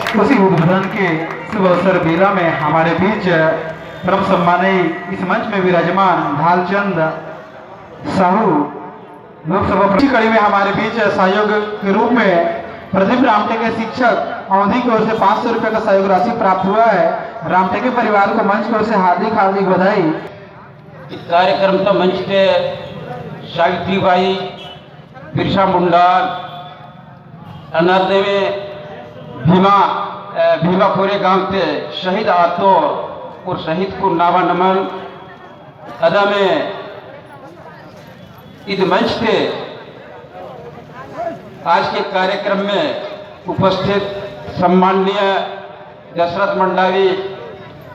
उसी उद्बोधन के शुभ अवसर बेला में हमारे बीच परम सम्मानीय इस मंच में विराजमान ढालचंद साहू लोकसभा की कड़ी में हमारे बीच सहयोग के रूप में प्रदीप रामटे के शिक्षक अवधि की ओर से 500 रुपये का सहयोग राशि प्राप्त हुआ है। रामटे के परिवार को मंच की ओर से हार्दिक हार्दिक बधाई। इस कार्यक्रम का मंच पे सावित्रीबाई, बिरसा मुंडा, अनारदे में भीमापुरे गांव के शहीद आतो और शहीद को नावा नमन अदा में इस मंच पे आज के कार्यक्रम में उपस्थित सम्माननीय दशरथ मंडावी,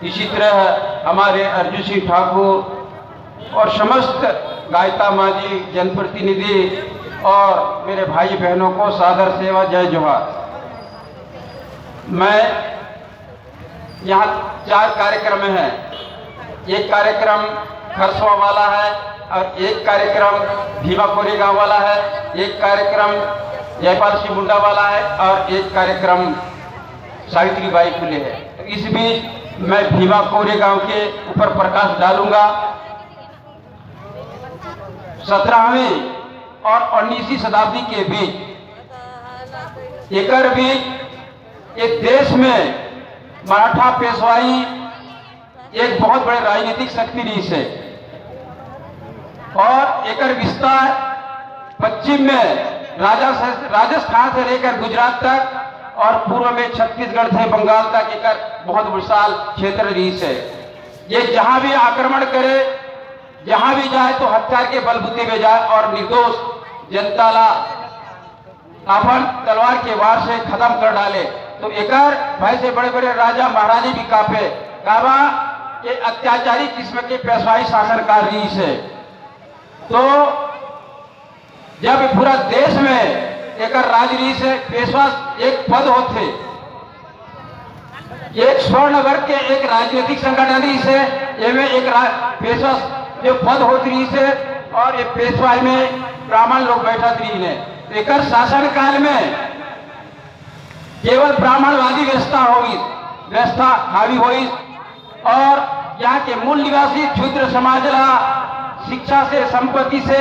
इसी तरह हमारे अर्जुन सिंह ठाकुर और समस्त गायता माजी जनप्रतिनिधि और मेरे भाई बहनों को सादर सेवा जय जोहार। मैं यहाँ 4 कार्यक्रम हैं। एक कार्यक्रम खरसवा वाला है और एक कार्यक्रम भीमापुरी गांव वाला है, एक कार्यक्रम जयपाल सिंह मुंडा वाला है और एक कार्यक्रम सावित्रीबाई फुले है। इस बीच मैं भीमापुरी गांव के ऊपर प्रकाश डालूंगा। 17वीं और 19वीं शताब्दी के बीच एकर बीच एक देश में मराठा पेशवाई एक बहुत बड़े राजनीतिक शक्ति रही है और एकर विस्तार पश्चिम में राजस्थान से लेकर गुजरात तक और पूर्व में छत्तीसगढ़ से बंगाल तक एकर बहुत विशाल क्षेत्र रही है। ये जहां भी आक्रमण करे, जहां भी जाए तो हथियार के बलबूते में जाए और निर्दोष जनता ला अपन तलवार के वार से खत्म कर डाले। तो एकर भाई से बड़े बड़े राजा महाराजे भी कापे काबा ये अत्याचारी किस्म के पेशवाई शासनकार रही है। तो जब पूरा देश में एकर राज रही से पेशवा एक पद होते, एक स्वर्ण वर्ग के एक राजनीतिक संगठन रही से एवं एक पेशवा जो पद होती रही से और ये पेशवाई में ब्राह्मण लोग बैठत रही ने। तो एकर शासन काल में केवल ब्राह्मणवादी व्यवस्था हावी हुई और यहाँ के मूल निवासी क्षुद्र समाज ला शिक्षा से, संपत्ति से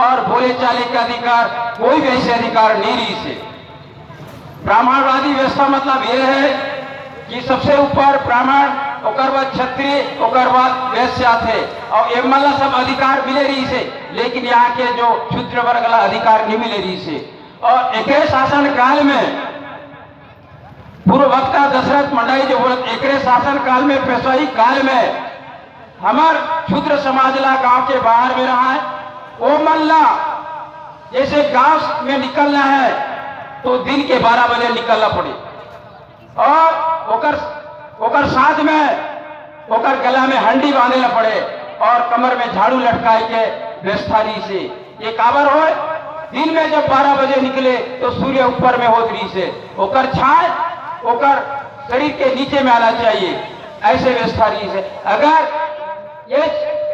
और बोले चाले का अधिकार कोई भी ऐसे अधिकार नहीं रही से। ब्राह्मणवादी व्यवस्था मतलब यह है कि सबसे ऊपर ब्राह्मण, ओकर बाद क्षत्रिय, ओकर बाद वैश्य थे और एमला सब अधिकार मिले रही से, लेकिन यहाँ के जो क्षुद्र वर्ग ला अधिकार नहीं मिले रही से। और एक शासन काल में पूर्व वक्ता दशरथ मंडाई जो बोलत एक शासन काल में पेशवाई काल में हमार क्षुद्र समाज ला गांव के बाहर में रहा है। ओ मल्ला जैसे गांव में निकलना है तो दिन के 12 बजे निकलना पड़े और ओकर साथ में ओकर गला में हंडी बांधे पड़े और कमर में झाड़ू लटकाए के व्यवस्था रही से। ये काबर हो दिन में जब 12 बजे निकले तो सूर्य ऊपर में होत रही से, ओकर छाए ओकर शरीर के नीचे में आना चाहिए, ऐसे व्यवस्था रही से। अगर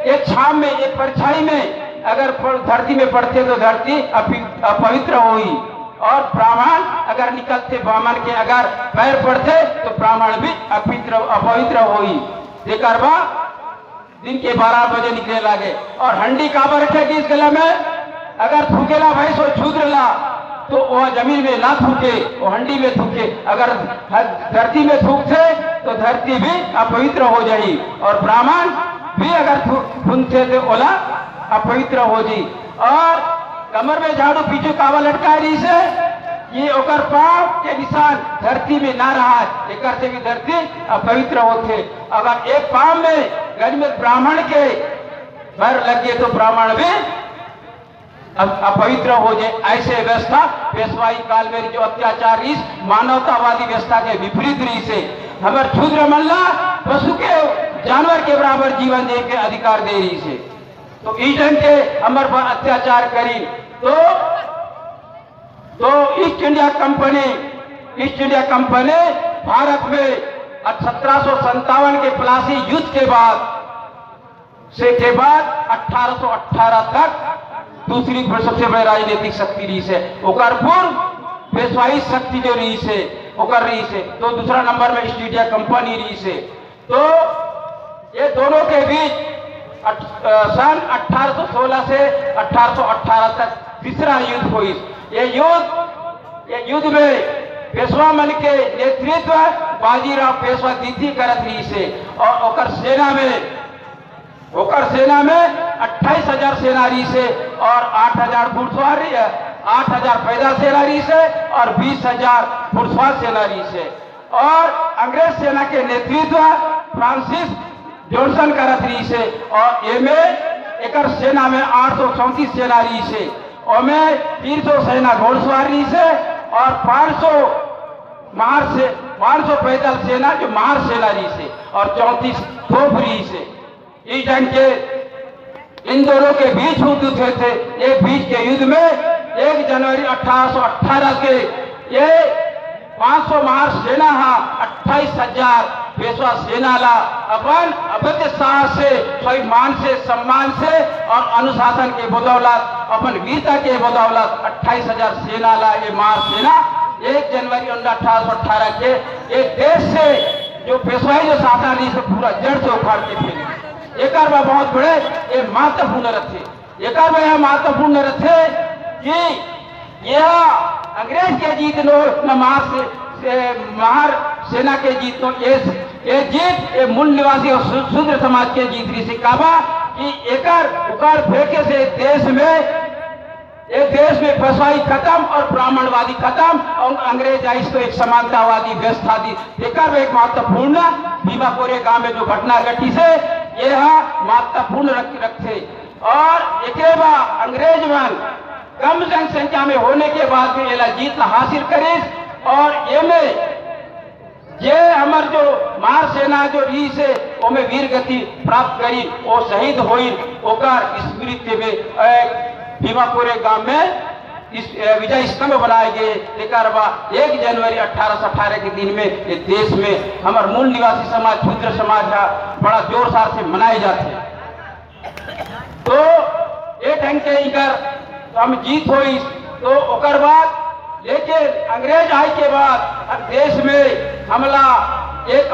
ये छाव में, ये परछाई में अगर धरती में पड़ते तो धरती अपवित्र हुई और ब्राह्मण अगर निकलते, ब्राह्मण के अगर पैर पड़ते तो ब्राह्मण भी अपवित्र हुई। देकर बा दिन के 12 बजे निकले लागे और हंडी काबर रखेगी इस गला में, अगर थूकेला भाई सो क्षुद्र ला तो वह जमीन में ना थूके, वो हंडी में थूके। अगर धरती में थूकते तो धरती भी अपवित्र हो जाई और ब्राह्मण भी अगर थूकते तो ओला अपवित्र हो जाई। और कमर में झाड़ू पीछे कावा लटका रही से ये ओकर पांव के निशान धरती में ना रहा है, एक से भी धरती अपवित्र होते। अगर एक पांव में गजमत ब्राह्मण के पैर लग गए तो ब्राह्मण भी अपवित्र हो जाए। ऐसे व्यवस्था पेशवाई काल में जो अत्याचार इस मानवतावादी व्यवस्था के विपरीत रही से हमारे क्षुद्र मल्ला पशु के, जानवर के बराबर जीवन दे के अधिकार दे रही से। तो इस ढंग के हमारे पर अत्याचार करी तो ईस्ट इंडिया कंपनी भारत में 1757 के प्लासी युद्ध के बाद 1818 तक दूसरी सबसे बड़ी राजनीतिक शक्ति रही से। ओकर पूर्व पेशवाई शक्ति जो रही से वो कर रही से, तो दूसरा नंबर में ईस्ट इंडिया कंपनी रही से। तो ये दोनों के बीच सन 1816 से 1818 तक तीसरा युद्ध हुई। ये युद्ध में पेशवा मन के नेतृत्व बाजीराव पेशवा दीदी करत रही से, और ओकर सेना में 28,000 सेना रही से, और 8,000 घुड़सवार 8,000 पैदल सेना रही से, और 20,000 घुड़सवार सेना रही से। और अंग्रेज सेना के नेतृत्व फ्रांसिस जॉनसन करत रही से, और एमे एकर सेना में 834 सेना रही से, और में 300 सेना घोड़सवार रही से, और 500 पैदल सेना जो महार सेना रही से, और 34 तोप रही से। इस ढंग के इन दोनों के बीच युद्ध हुए थे। ये बीच के युद्ध में 1 जनवरी 1818 के ये 500 महार सेना 28,000 पेशवा सेना ला अपन अभद्र साहस से, स्वाभिमान से, सम्मान से और अनुशासन के बदौलत, अपन वीरता के बदौलत 28,000 सेना ला ये महार सेना 1 जनवरी 1818 के एक देश से जो पेशवाई जो शासन रही से पूरा जड़ से उखाड़ के फेंक एक बहुत बड़े ये महत्वपूर्ण रथे। एक महत्वपूर्ण रथे कि यह अंग्रेज के जीत लो न महार सेना के जीत लो, ये जीत ये मूल निवासी और शूद्र समाज के जीत रही से काबा कि एकर उकार फेंके से देश में पेशवाई खत्म और ब्राह्मणवादी खत्म, और अंग्रेज आई इसको एक समानतावादी व्यवस्था दी। एक महत्वपूर्ण भीमा कोरे गांव में जो घटना घटी से यह महत्वपूर्ण रखे। और एक अंग्रेज मन कम जनसंख्या में होने के बाद भी ये जीत हासिल करे, और ये हमार जो महार सेना जो रही से ओमे वीर गति प्राप्त करी, वो शहीद हुई, ओकर स्मृति में भीमा कोरे गांव में इस विजय स्तंभ बनाए गए। एक 1 जनवरी 1818 के दिन में ये देश में हमारे मूल निवासी समाज शूद्र समाज का बड़ा जोर शोर से मनाए जाते हैं। तो ये ढंग के इकर हम जीत हुई। तो ओकर बाद लेकिन अंग्रेज आए के बाद देश में हमला एक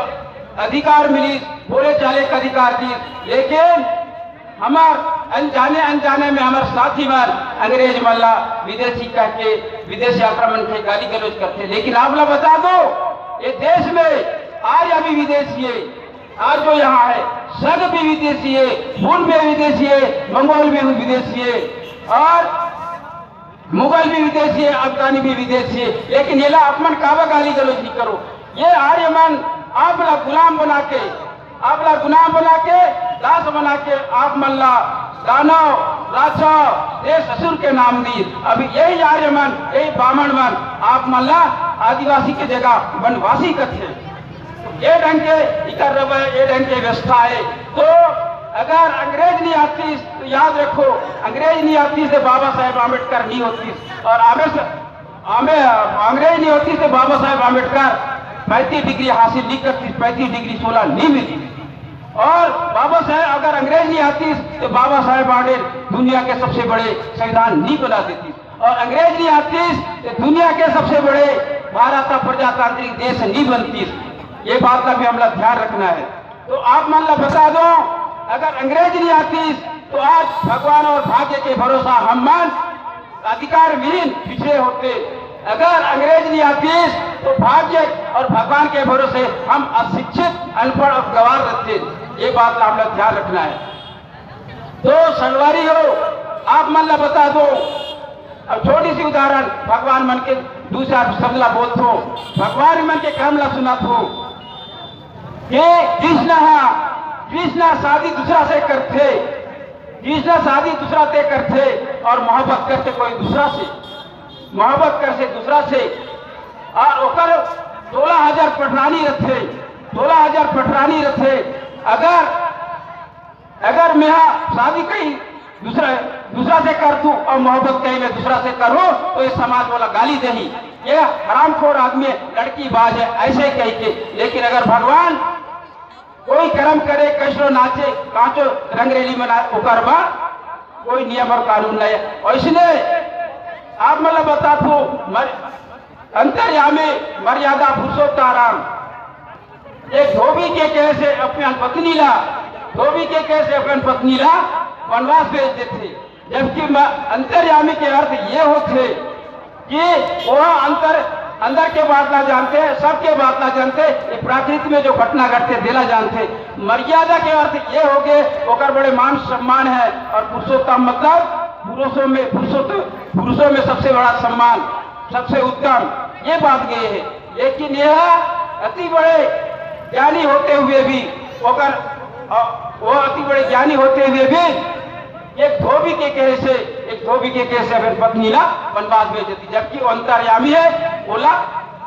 अधिकार मिली, बोले चाले का अधिकार दी, लेकिन हमार अनजाने में हमारे साथी बार अंग्रेज मल्ला विदेशी कह के विदेशी आक्रमण के गाली गलौज करते। लेकिन आप लोग बता दो ये देश में आज अभी विदेशी है, आज जो यहाँ है सग भी विदेशी है, हुन भी विदेशी है, मंगोल भी विदेशी है, और मुगल भी विदेशी है, अफगानी भी विदेशी है। लेकिन ये ला अपमान काबा गाली गलौज नहीं करो। ये आर्यमन आप लोग गुलाम बना के दास बना के आप मल्ला दानव राजा देश ससुर के नाम दी। अभी यही आर्यमन यही ब्राह्मण मन आप मल्ला आदिवासी के जगह वनवासी करते। ये ढंग के ये ढंग के व्यवस्था है। तो अगर अंग्रेज नहीं आती तो याद रखो, अंग्रेज नहीं आती तो बाबा साहेब आम्बेडकर नहीं होती, और अंग्रेज नहीं होती तो बाबा साहेब आम्बेडकर 35 डिग्री हासिल नहीं करती, 35 डिग्री 16 नहीं मिलती। और बाबा साहेब अगर अंग्रेज नहीं आती तो बाबा साहेब आम्बेडकर दुनिया के सबसे बड़े संविधान नहीं बना देती, और अंग्रेज नहीं आती तो दुनिया के सबसे बड़े भारत का प्रजातांत्रिक देश नहीं बनती। ये बात का भी हम लोग ध्यान रखना है। तो आप मान लो बता दो, अगर अंग्रेज नहीं आती तो आज भगवान और भाग्य के भरोसा हम मान अधिकार विहीन पिछड़े होते। अगर अंग्रेज नहीं आती तो भाग्य और भगवान के भरोसे हम अशिक्षित अनपढ़ और गवार रहते। ये बात का हम लोग ध्यान रखना है। तो सलवारी हो आप मन ला बता दो। अब छोटी सी उदाहरण भगवान मन के दूसरा शब्द बोलते हो, भगवान मन के काम ला सुना हो कि कृष्णा शादी दूसरा से करते, कृष्णा शादी दूसरा से करते और मोहब्बत करते कोई दूसरा से, मोहब्बत करते दूसरा से, और ओकर 16,000 पटरानी रखे, 16,000 पटरानी रखे। अगर मैं शादी कहीं दूसरा से कर दूं और मोहब्बत कहीं मैं दूसरा से करूं तो ये समाज वाला गाली दही, ये हरामखोर आदमी लड़की बाज है ऐसे कह के। लेकिन अगर भगवान कोई कर्म करे, कैसो नाचे, कांचो रंगरेली मनाए, ओकर बा कोई नियम और कानून नहीं है। और इसलिए आप मतलब बता दो अंतर्यामी मर्यादा पुरुषोत्तम एक धोबी के कैसे अपने पत्नी ला धोबी के कैसे अपनी पत्नी ला वनवास भेज देते, जबकि अंतर्यामी के अर्थ ये होते कि वह अंदर के बात ना जानते, सबके बात ना जानते, ये प्रकृति में जो घटना घटते दिला जानते। मर्यादा के अर्थ ये हो गए ओकर बड़े मान सम्मान है, और पुरुषोत्तम मतलब पुरुषों में सबसे बड़ा सम्मान, सबसे उत्तम, ये बात गई है। लेकिन यह अति बड़े ज्ञानी होते हुए भी वो अति बड़े ज्ञानी होते हुए भी एक धोबी के कैसे अपनी पत्नी ला वनवास भेज देती, जबकि वो अंतर्यामी है, बोला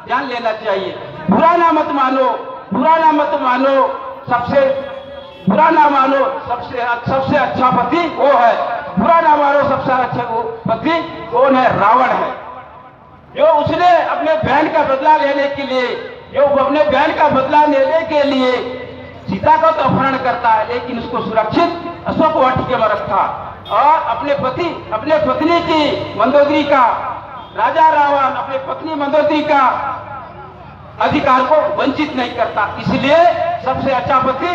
ध्यान लेना चाहिए। बुरा ना मत मानो, सबसे अच्छा पति वो है। बुरा ना मानो सबसे अच्छा वो पति कौन है? रावण है, जो उसने अपने बहन का बदला लेने के लिए सीता का तो अपहरण करता है, लेकिन उसको सुरक्षित अशोक वाटिका में रखा, और अपने पत्नी की मंदोदरी का, राजा रावण अपने पत्नी मंदोदरी का अधिकार को वंचित नहीं करता। इसलिए सबसे अच्छा पति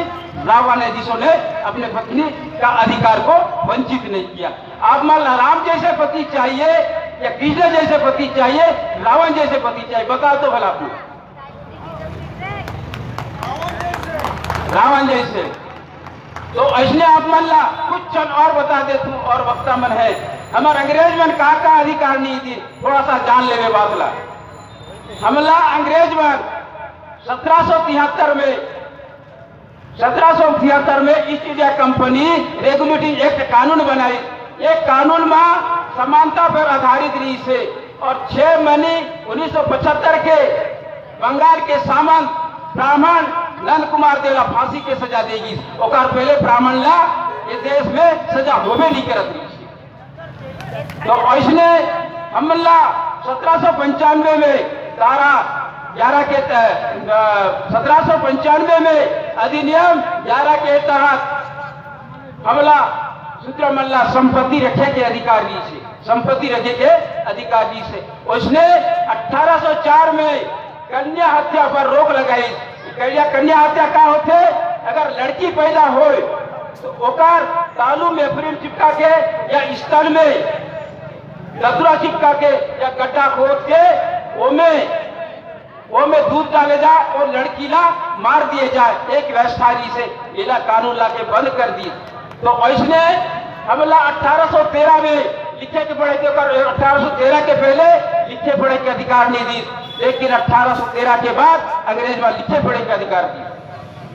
रावण है, जिसने अपने पत्नी का अधिकार को वंचित नहीं किया। आप मान राम जैसे पति चाहिए या कृष्ण जैसे पति चाहिए, रावण जैसे पति चाहिए? बताओ तो भला आपको। रावण जैसे तो ऐसने आप मान ला कुछ क्षण और बता दे तू, और वक्ता मन है हमारे अंग्रेज मन का अधिकार नहीं थी, थोड़ा सा जान लेवे बात ला। हमला अंग्रेज मन 1773 में east India company regulating act कानून बनाई। एक कानून में समानता पर आधारित रही से, और 6 मई 1975 के बंगाल के सामंत ब्राह्मण नंद कुमार देव ला फांसी के सजा देगी। ओकर पहले ब्राह्मण ला ये देश में सजा होबे नहीं करत रही। तो ऐसने हमला 1795 में धारा 11 के 1795 में अधिनियम 11 के तहत हमला सूत्र मल्ला संपत्ति रखे के अधिकारी से उसने 1804 में कन्या हत्या पर रोक लगाई। कन्या हत्या का होते? अगर लड़की पैदा हो तो ओकर तालू में फ्रेम चिपका के या स्तन में दतुरा चिपका के या गड्ढा खोद के वो में दूध डाले जाए और लड़की ला मार दिए जाए। एक व्यवस्थारी से इला कानून ला के बंद कर दी। तो ऐसने हमला 1813 में लिखे के पढ़े के, 1813 के पहले लिखे पढ़े के अधिकार नहीं दी, लेकिन 1813 के बाद अंग्रेज में लिखे पढ़े के अधिकार दी।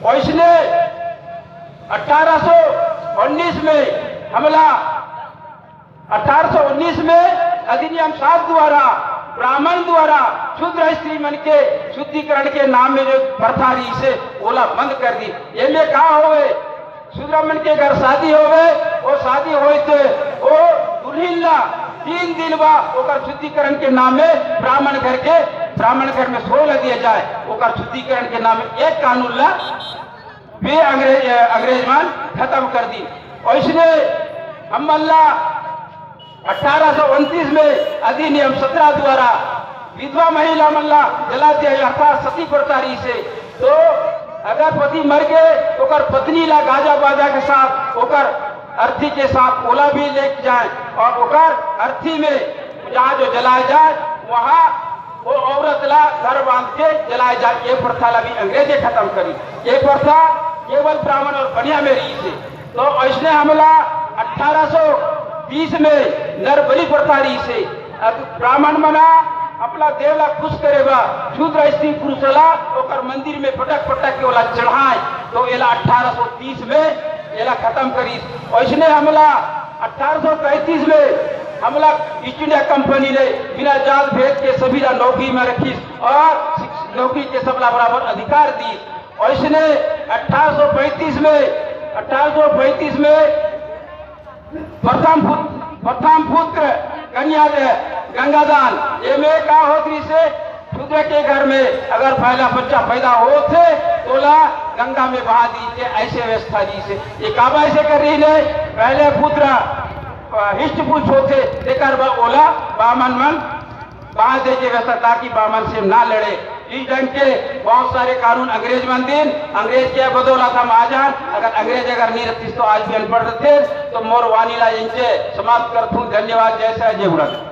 और इसने 1819 में हमला 1819 में अधिनियम 7 द्वारा ब्राह्मण द्वारा शूद्र स्त्री मन के शुद्धिकरण के नाम में जो प्रथा रही से ओला बंद कर दी। ये में कहा होवे शूद्र मन के घर शादी होवे, वो शादी होए तो वो दुल्हन ला 3 दिन बाद ओकर शुद्धिकरण के नाम में ब्राह्मण घर में सोला दिया जाए। ओकर शुद्धिकरण के नाम में एक कानून ला वे अंग्रेज मान खत्म कर दी। और इसने हम मल्ला 1829 में अधिनियम 17 द्वारा विधवा महिला मल्ला जला दिया, अर्थात सती प्रथा से। तो अगर पति मर गए तो ओकर पत्नी ला गाजा बाजा के साथ ओकर अर्थी के साथ ओला भी ले जाए, और ओकर अर्थी में जहाँ जो जलाया जाए वहाँ वो औरत ला घर बांध के जलाया जाए। ये प्रथा ला भी अंग्रेजे खत्म करी। ये प्रथा केवल ब्राह्मण और बनिया में रही थी। तो ऐसने हमला 1830 में नरबली प्रथा रही से। अब ब्राह्मण मना अपना देवला खुश करेगा, शूद्र स्त्री पुरुष ला ओकर मंदिर में पटक के ओला चढ़ाए। तो एला 1830 में एला खत्म करी। ऐसने हमला 1835 में हमला ईस्ट इंडिया कंपनी ने बिना जात भेद के सभी नौकरी में रखी और नौकरी के सबला बराबर अधिकार दी। और इसने 1835 में प्रथम पुत्र कन्या गंगादान ये में का होती से शूद्र के घर में अगर पहला बच्चा पैदा हो थे तो ला गंगा में बहा दीजिए, ऐसे व्यवस्था दी से। ये काबा ऐसे कर रही है, पहले पुत्र हिष्ट पुष्ट होते देकर ओला बामन मन बांध दे के व्यवस्था ताकि बामन से ना लड़े। इस ढंग के बहुत सारे कानून अंग्रेज बनते अंग्रेज के बदौलत हम आजाद अगर अंग्रेज अगर नहीं रहती तो आज भी अनपढ़ थे तो मोर वानीला इनसे समाप्त करता हूँ। धन्यवाद। जय जय उड़द।